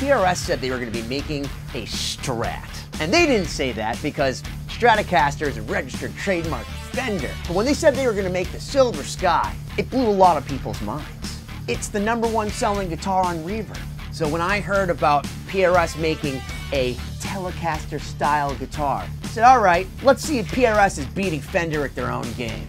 PRS said they were going to be making a Strat. And they didn't say that because Stratocaster is a registered trademark Fender. But when they said they were going to make the Silver Sky, it blew a lot of people's minds. It's the #1 selling guitar on Reverb. So when I heard about PRS making a Telecaster style guitar, I said, all right, let's see if PRS is beating Fender at their own game.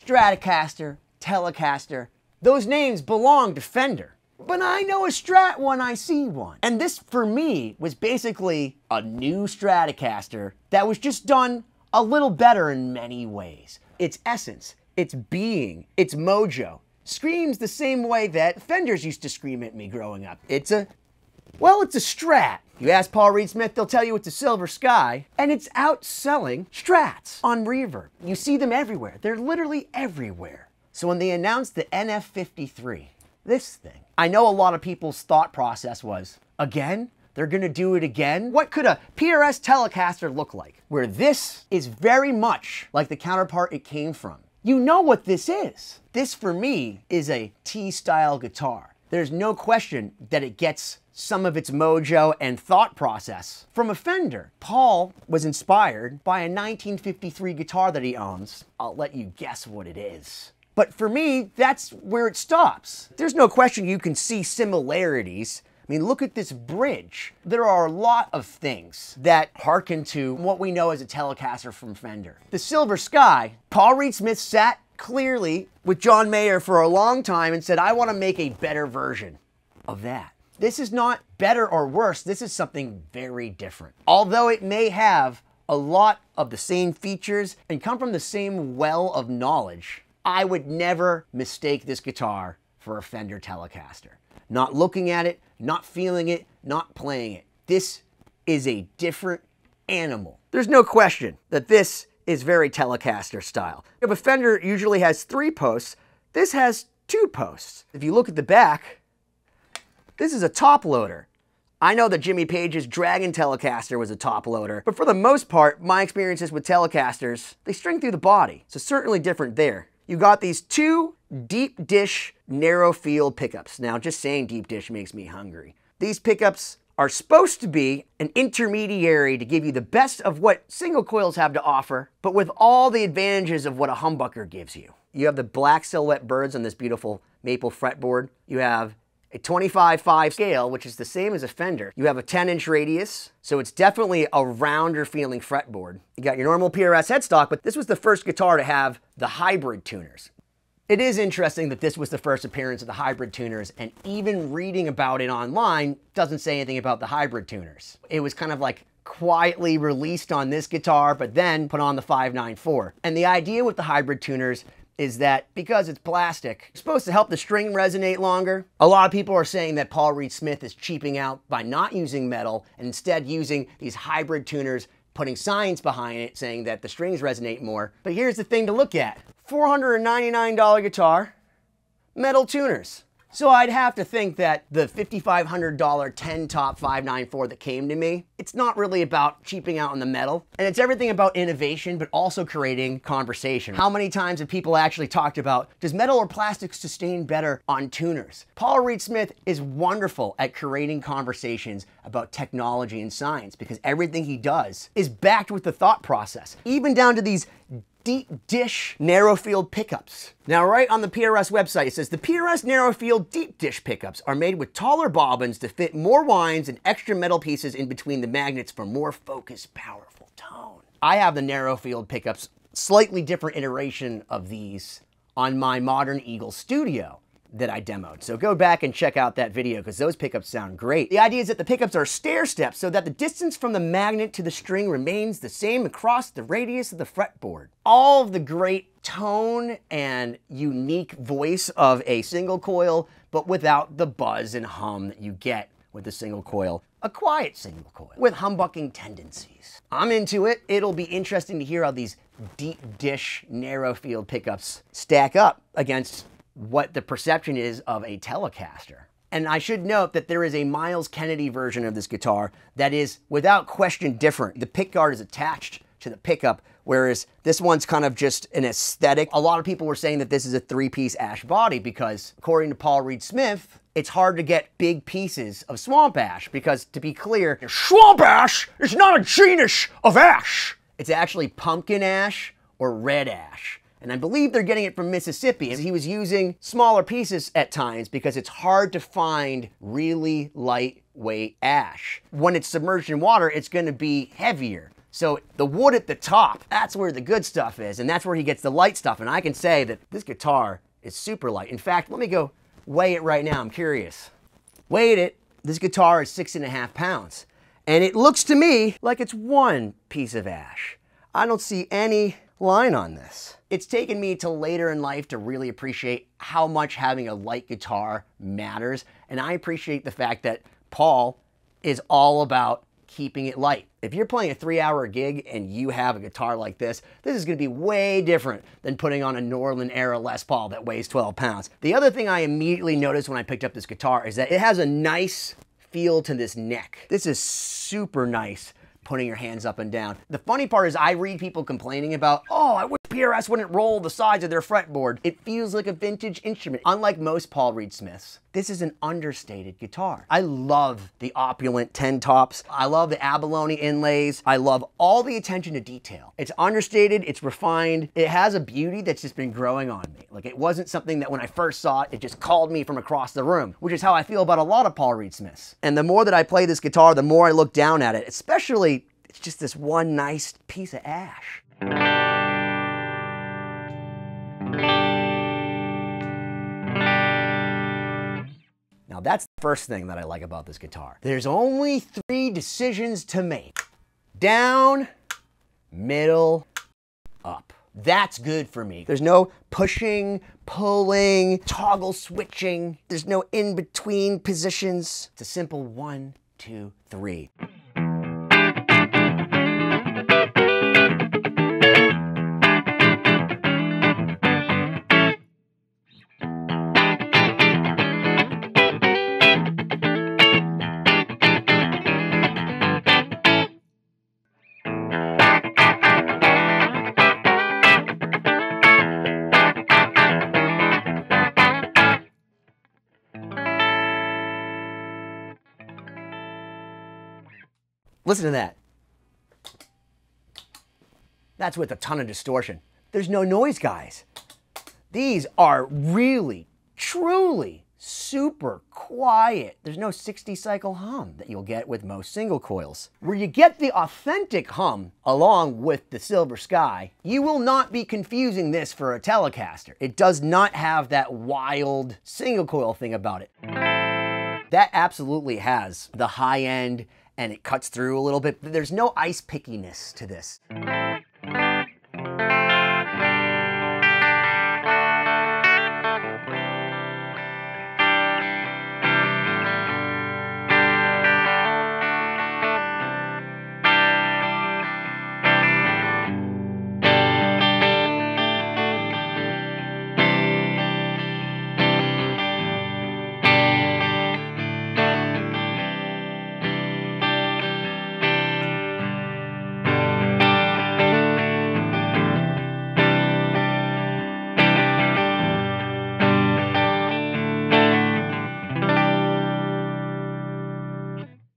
Stratocaster, Telecaster, those names belong to Fender. But I know a Strat when I see one. And this, for me, was basically a new Stratocaster that was just done a little better in many ways. Its essence, its being, its mojo, screams the same way that Fenders used to scream at me growing up. It's a Strat. You ask Paul Reed Smith, they'll tell you it's a Silver Sky, and it's outselling Strats on Reverb. You see them everywhere. They're literally everywhere. So when they announced the NF53, this thing, I know a lot of people's thought process was, again? They're gonna do it again? What could a PRS Telecaster look like? Where this is very much like the counterpart it came from. You know what this is. This, for me, is a T-style guitar. There's no question that it gets some of its mojo and thought process from a Fender. Paul was inspired by a 1953 guitar that he owns. I'll let you guess what it is. But for me, that's where it stops. There's no question you can see similarities. I mean, look at this bridge. There are a lot of things that harken to what we know as a Telecaster from Fender. The Silver Sky, Paul Reed Smith sat clearly with John Mayer for a long time and said, I want to make a better version of that. This is not better or worse. This is something very different. Although it may have a lot of the same features and come from the same well of knowledge, I would never mistake this guitar for a Fender Telecaster. Not looking at it, not feeling it, not playing it. This is a different animal. There's no question that this is very Telecaster style. If a Fender usually has 3 posts, this has 2 posts. If you look at the back, this is a top loader. I know that Jimmy Page's Dragon Telecaster was a top loader, but for the most part, my experiences with Telecasters, they string through the body. So certainly different there. You got these 2 deep dish narrow field pickups. Now, just saying deep dish makes me hungry. These pickups are supposed to be an intermediary to give you the best of what single coils have to offer, but with all the advantages of what a humbucker gives you. You have the black silhouette birds on this beautiful maple fretboard. You have a 25/5 scale, which is the same as a Fender. You have a 10-inch radius, so it's definitely a rounder feeling fretboard. You got your normal PRS headstock, but this was the first guitar to have the hybrid tuners. It is interesting that this was the first appearance of the hybrid tuners, and even reading about it online doesn't say anything about the hybrid tuners. It was kind of like quietly released on this guitar, but then put on the 594. And the idea with the hybrid tuners is that because it's plastic, it's supposed to help the string resonate longer. A lot of people are saying that Paul Reed Smith is cheaping out by not using metal and instead using these hybrid tuners, putting science behind it, saying that the strings resonate more. But here's the thing to look at. $499 guitar, metal tuners. So I'd have to think that the $5,500 10 top 594 that came to me, it's not really about cheaping out on the metal. And it's everything about innovation, but also creating conversation. How many times have people actually talked about, does metal or plastic sustain better on tuners? Paul Reed Smith is wonderful at creating conversations about technology and science because everything he does is backed with the thought process, even down to these deep dish narrow field pickups. Now, right on the PRS website, it says the PRS narrow field deep dish pickups are made with taller bobbins to fit more winds and extra metal pieces in between the magnets for more focused, powerful tone. I have the narrow field pickups, slightly different iteration of these on my Modern Eagle Studio that I demoed. So go back and check out that video because those pickups sound great. The idea is that the pickups are stair steps so that the distance from the magnet to the string remains the same across the radius of the fretboard. All of the great tone and unique voice of a single coil, but without the buzz and hum that you get with a single coil. A quiet single coil with humbucking tendencies. I'm into it. It'll be interesting to hear how these deep dish narrow field pickups stack up against what the perception is of a Telecaster. And I should note that there is a Miles Kennedy version of this guitar that is without question different. The pickguard is attached to the pickup, whereas this one's kind of just an aesthetic. A lot of people were saying that this is a 3-piece ash body because, according to Paul Reed Smith, it's hard to get big pieces of swamp ash because, to be clear, swamp ash is not a genus of ash. It's actually pumpkin ash or red ash. And I believe they're getting it from Mississippi. He was using smaller pieces at times because it's hard to find really lightweight ash. When it's submerged in water, it's going to be heavier. So the wood at the top, that's where the good stuff is, and that's where he gets the light stuff. And I can say that this guitar is super light. In fact, let me go weigh it right now. I'm curious. Weighed it. This guitar is 6.5 pounds. And it looks to me like it's one piece of ash. I don't see any line on this. It's taken me till later in life to really appreciate how much having a light guitar matters. And I appreciate the fact that Paul is all about keeping it light. If you're playing a 3-hour gig and you have a guitar like this is gonna be way different than putting on a Norland era Les Paul that weighs 12 pounds. The other thing I immediately noticed when I picked up this guitar is that it has a nice feel to this neck. This is super nice, putting your hands up and down. The funny part is I read people complaining about, oh, I wish PRS wouldn't roll the sides of their fretboard. It feels like a vintage instrument. Unlike most Paul Reed Smiths, this is an understated guitar. I love the opulent 10 tops. I love the abalone inlays. I love all the attention to detail. It's understated, it's refined. It has a beauty that's just been growing on me. Like, it wasn't something that when I first saw it, it just called me from across the room, which is how I feel about a lot of Paul Reed Smiths. And the more that I play this guitar, the more I look down at it, especially it's just this one nice piece of ash. Now that's the first thing that I like about this guitar. There's only 3 decisions to make. Down, middle, up. That's good for me. There's no pushing, pulling, toggle switching. There's no in-between positions. It's a simple 1, 2, 3. Listen to that. That's with a ton of distortion. There's no noise, guys. These are really, truly super quiet. There's no 60 cycle hum that you'll get with most single coils. Where you get the authentic hum along with the Silver Sky, you will not be confusing this for a Telecaster. It does not have that wild single coil thing about it. That absolutely has the high end and it cuts through a little bit. There's no ice pickiness to this.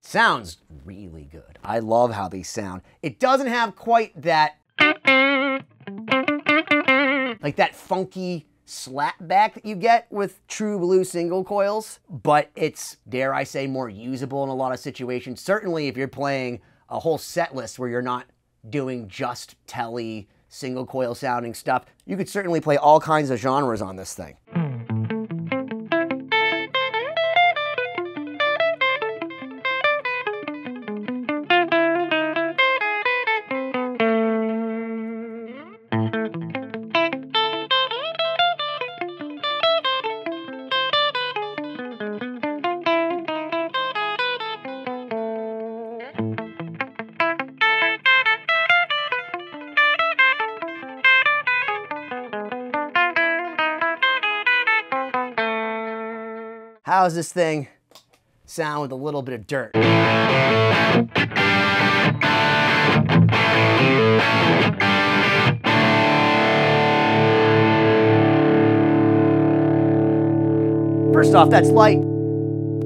Sounds really good. I love how these sound. It doesn't have quite that, like that funky slap back that you get with true blue single coils, but it's, dare I say, more usable in a lot of situations. Certainly if you're playing a whole set list where you're not doing just tele single coil sounding stuff, you could certainly play all kinds of genres on this thing. How's this thing sound with a little bit of dirt? First off, that's light.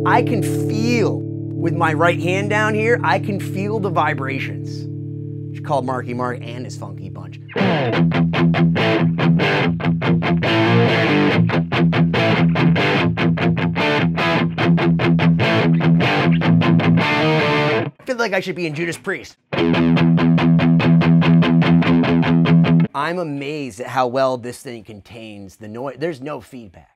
I can feel, with my right hand down here, I can feel the vibrations. You should call Marky Mark and his funky bunch. I feel like I should be in Judas Priest. I'm amazed at how well this thing contains the noise. There's no feedback.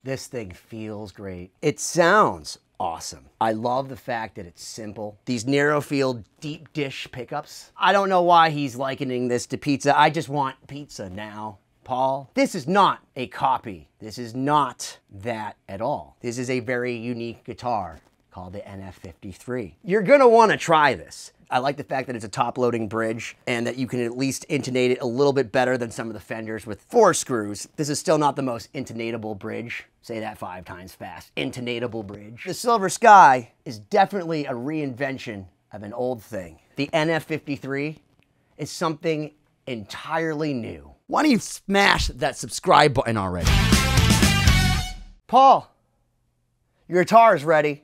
This thing feels great. It sounds awesome. I love the fact that it's simple. These narrow field deep dish pickups. I don't know why he's likening this to pizza. I just want pizza now, Paul. This is not a copy. This is not that at all. This is a very unique guitar called the NF53. You're gonna wanna try this. I like the fact that it's a top-loading bridge and that you can at least intonate it a little bit better than some of the Fenders with 4 screws. This is still not the most intonatable bridge. Say that 5 times fast. Intonatable bridge. The Silver Sky is definitely a reinvention of an old thing. The NF53 is something entirely new. Why don't you smash that subscribe button already? Paul, your guitar is ready.